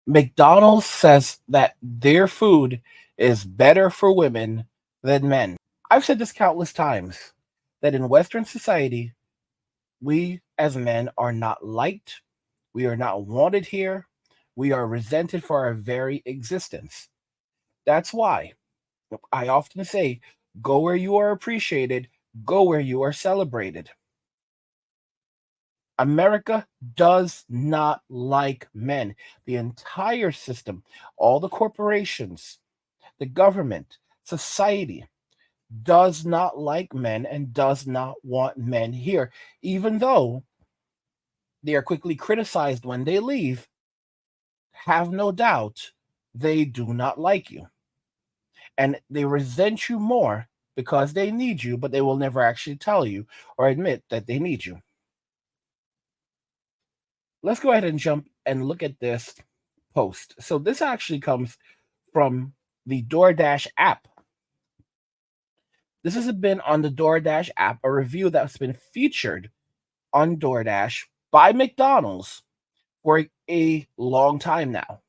McDonald's says that their food is better for women than men. I've said this countless times that in Western society, we as men are not liked, we are not wanted here, we are resented for our very existence. That's why I often say, go where you are appreciated, go where you are celebrated. America does not like men. The entire system, all the corporations, the government, society does not like men and does not want men here, even though they are quickly criticized when they leave. Have no doubt they do not like you. And they resent you more because they need you, but they will never actually tell you or admit that they need you. Let's go ahead and jump and look at this post. So this actually comes from the DoorDash app. This has been on the DoorDash app, a review that's been featured on DoorDash by McDonald's for a long time now.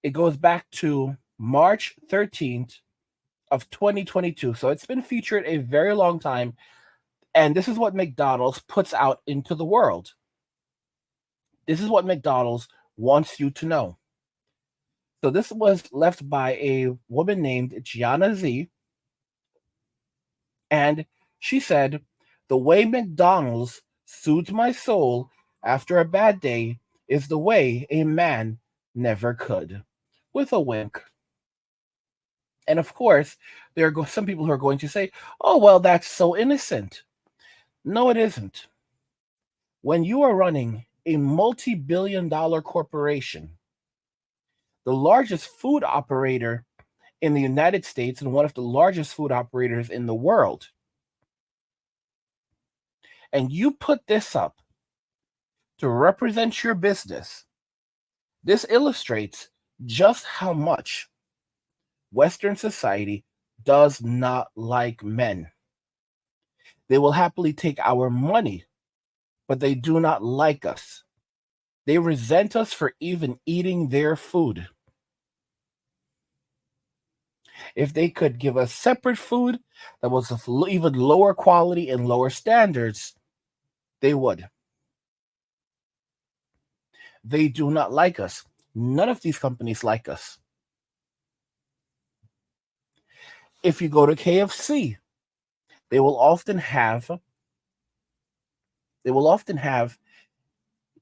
It goes back to March 13th of 2022. So it's been featured a very long time. And this is what McDonald's puts out into the world. This is what McDonald's wants you to know. So this was left by a woman named Gianna Z. And she said, the way McDonald's soothes my soul after a bad day is the way a man never could. With a wink. And of course, there are some people who are going to say, oh, well, that's so innocent. No, it isn't. When you are running a multi-billion-dollar corporation, the largest food operator in the United States and one of the largest food operators in the world, and you put this up to represent your business, this illustrates just how much Western society does not like men. They will happily take our money, but they do not like us. They resent us for even eating their food. If they could give us separate food that was of even lower quality and lower standards, they would. They do not like us. None of these companies like us. If you go to KFC, they will often have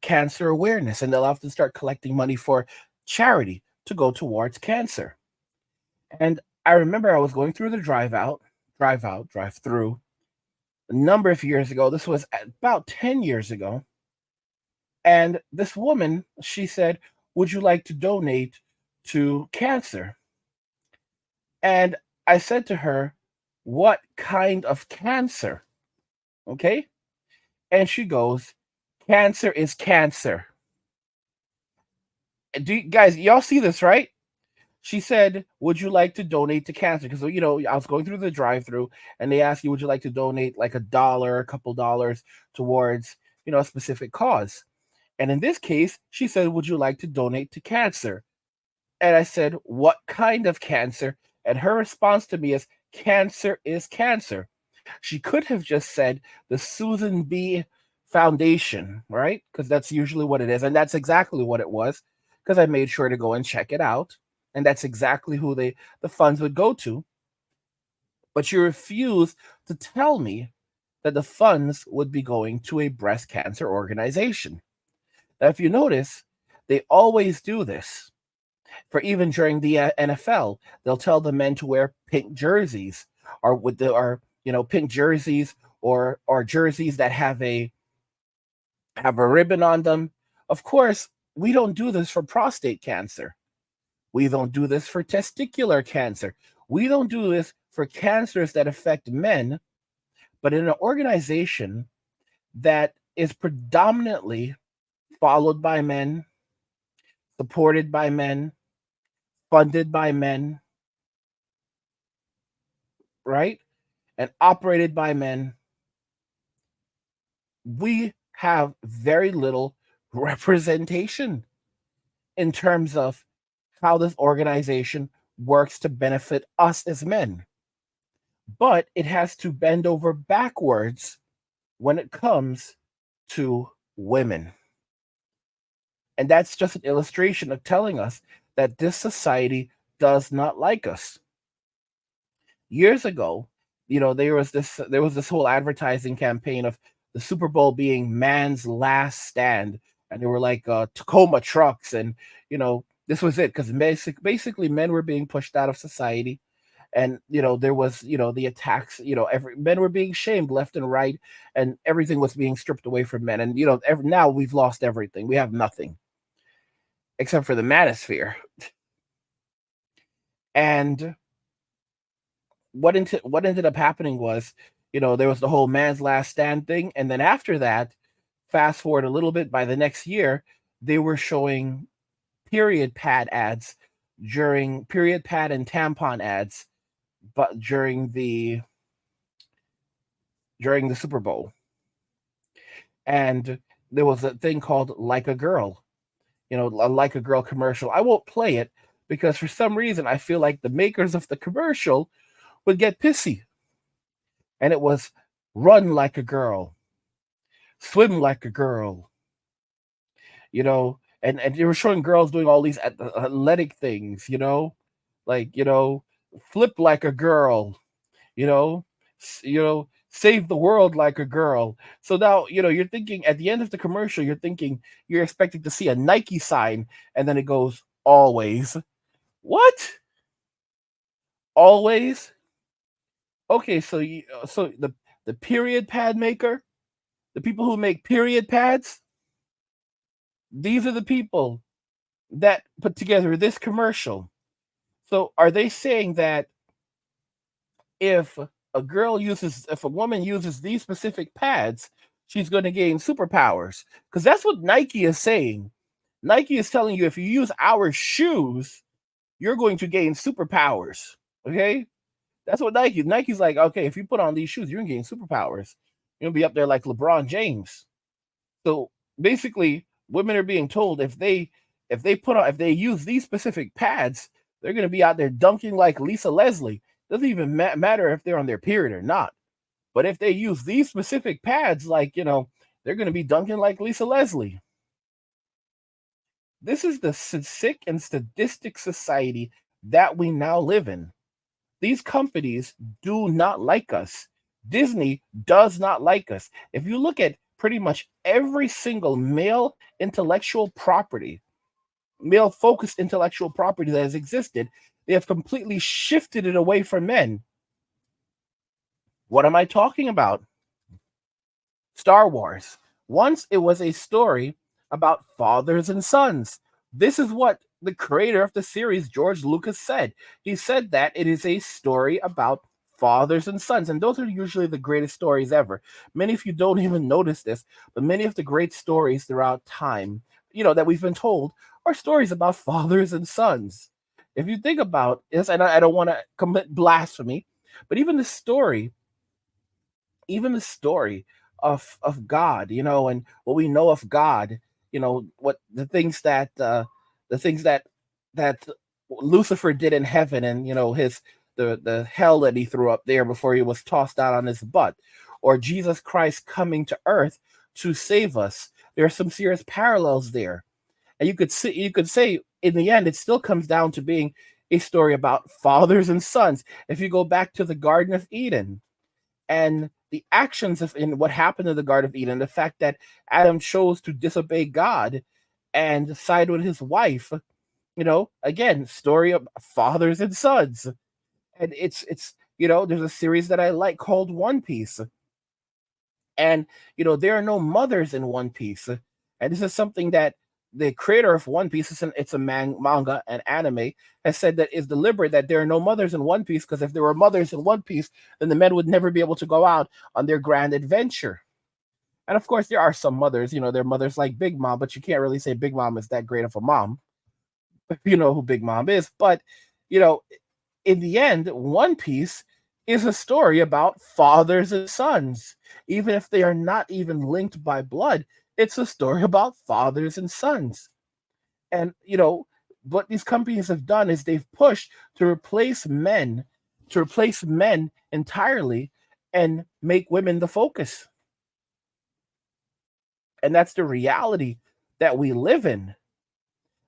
cancer awareness, and they'll often start collecting money for charity to go towards cancer. And I remember I was going through the drive through a number of years ago. This was about 10 years ago. And this woman, she said, would you like to donate to cancer? And I said to her, what kind of cancer? Okay. And she goes, cancer is cancer. Do you guys, y'all see this, right? She said, would you like to donate to cancer? Because, I was going through the drive through and they asked you, would you like to donate like $1, a couple dollars towards, a specific cause? And in this case, she said, would you like to donate to cancer? And I said, what kind of cancer? And her response to me is, cancer is cancer. She could have just said the Susan B. Foundation, right? Because that's usually what it is. And that's exactly what it was, because I made sure to go and check it out. And that's exactly who the funds would go to. But you refuse to tell me that the funds would be going to a breast cancer organization. Now, if you notice, they always do this. For even during the NFL, they'll tell the men to wear pink jerseys, pink jerseys or jerseys that have a ribbon on them. Of course, we don't do this for prostate cancer. We don't do this for testicular cancer. We don't do this for cancers that affect men, but in an organization that is predominantly followed by men, supported by men, funded by men, right? And operated by men, we have very little representation. in terms of how this organization works to benefit us as men. But it has to bend over backwards when it comes to women. And that's just an illustration of telling us that this society does not like us. Years ago, there was this whole advertising campaign of the Super Bowl being man's last stand, and there were like Tacoma trucks, and this was it because basically men were being pushed out of society, and there was the attacks. Every men were being shamed left and right, and everything was being stripped away from men, and now we've lost everything. We have nothing except for the manosphere. And what ended up happening was, there was the whole man's last stand thing, and then after that, fast forward a little bit, by the next year, they were showing period pad ads during period pad and tampon ads, but during the Super Bowl, and there was a thing called Like a Girl, a Like a Girl commercial. I won't play it because for some reason I feel like the makers of the commercial would get pissy. And it was run like a girl, swim like a girl, and they were showing girls doing all these athletic things, like flip like a girl, you know, save the world like a girl. So now you're thinking at the end of the commercial, you're expecting to see a Nike sign, and then it goes always. What? Always? Okay, so the period pad maker, the people who make period pads, these are the people that put together this commercial. So are they saying that if if a woman uses these specific pads, she's going to gain superpowers? Because that's what Nike is saying. Nike is telling you if you use our shoes, you're going to gain superpowers. Okay? That's what Nike's like, okay, if you put on these shoes, you're gonna gain superpowers. You're gonna be up there like LeBron James. So basically, women are being told if they use these specific pads, they're gonna be out there dunking like Lisa Leslie. Doesn't even matter if they're on their period or not. But if they use these specific pads, like they're gonna be dunking like Lisa Leslie. This is the sick and sadistic society that we now live in. These companies do not like us. Disney does not like us. If you look at pretty much every single male focused intellectual property that has existed, they have completely shifted it away from men. What am I talking about? Star Wars. Once it was a story about fathers and sons. This is what the creator of the series, George Lucas, said. He said that it is a story about fathers and sons, and those are usually the greatest stories ever. Many of you don't even notice this, but many of the great stories throughout time, that we've been told, are stories about fathers and sons. If you think about this, and I don't want to commit blasphemy, but even the story of God, and what we know of God, what the things that Lucifer did in heaven, and his the hell that he threw up there before he was tossed out on his butt, or Jesus Christ coming to earth to save us. There are some serious parallels there, and you could say in the end it still comes down to being a story about fathers and sons. If you go back to the Garden of Eden, and the actions of in what happened in the Garden of Eden, the fact that Adam chose to disobey God and side with his wife, again, story of fathers and sons. And there's a series that I like called One Piece. And there are no mothers in One Piece. And this is something that the creator of One Piece, it's a manga and anime, has said that is deliberate, that there are no mothers in One Piece, because if there were mothers in One Piece, then the men would never be able to go out on their grand adventure. And of course, there are some mothers, there are mothers like Big Mom, but you can't really say Big Mom is that great of a mom. You know who Big Mom is. But, you know, in the end, One Piece is a story about fathers and sons. Even if they are not even linked by blood, it's a story about fathers and sons. And what these companies have done is they've pushed to replace men entirely and make women the focus. And that's the reality that we live in,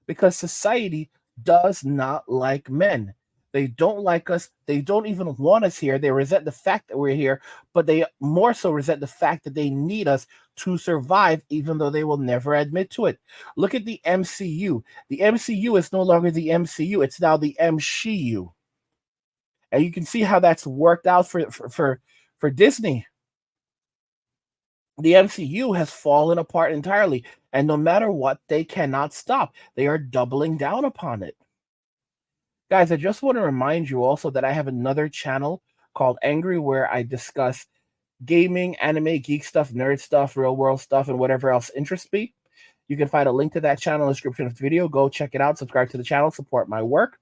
because society does not like men. They don't like us. They don't even want us here. They resent the fact that we're here, but they more so resent the fact that they need us to survive, even though they will never admit to it. Look at the MCU. The MCU is no longer the MCU, it's now the MCU. And you can see how that's worked out for Disney. The MCU has fallen apart entirely, and no matter what, they cannot stop. They are doubling down upon it. Guys, I just want to remind you also that I have another channel called Angry, where I discuss gaming, anime, geek stuff, nerd stuff, real world stuff, and whatever else interests me. You can find a link to that channel in the description of the video. Go check it out, subscribe to the channel, support my work.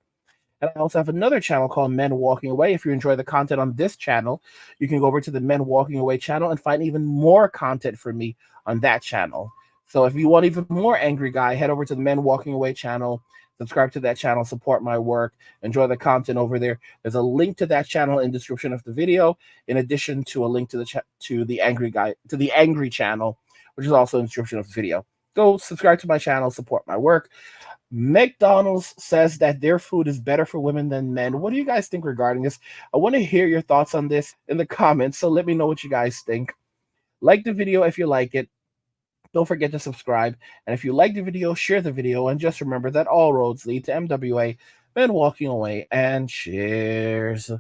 And I also have another channel called Men Walking Away. If you enjoy the content on this channel, you can go over to the Men Walking Away channel and find even more content from me on that channel. So if you want even more Angry Guy, head over to the Men Walking Away channel, subscribe to that channel, support my work, enjoy the content over there. There's a link to that channel in the description of the video, in addition to a link to the Angry Guy, to the Angry channel, which is also in the description of the video. Go subscribe to my channel, support my work. McDonald's says that their food is better for women than men. What do you guys think regarding this? I want to hear your thoughts on this in the comments, so let me know what you guys think. Like the video if you like it. Don't forget to subscribe. And if you like the video, share the video. And just remember that all roads lead to MWA, Men Walking Away, and cheers.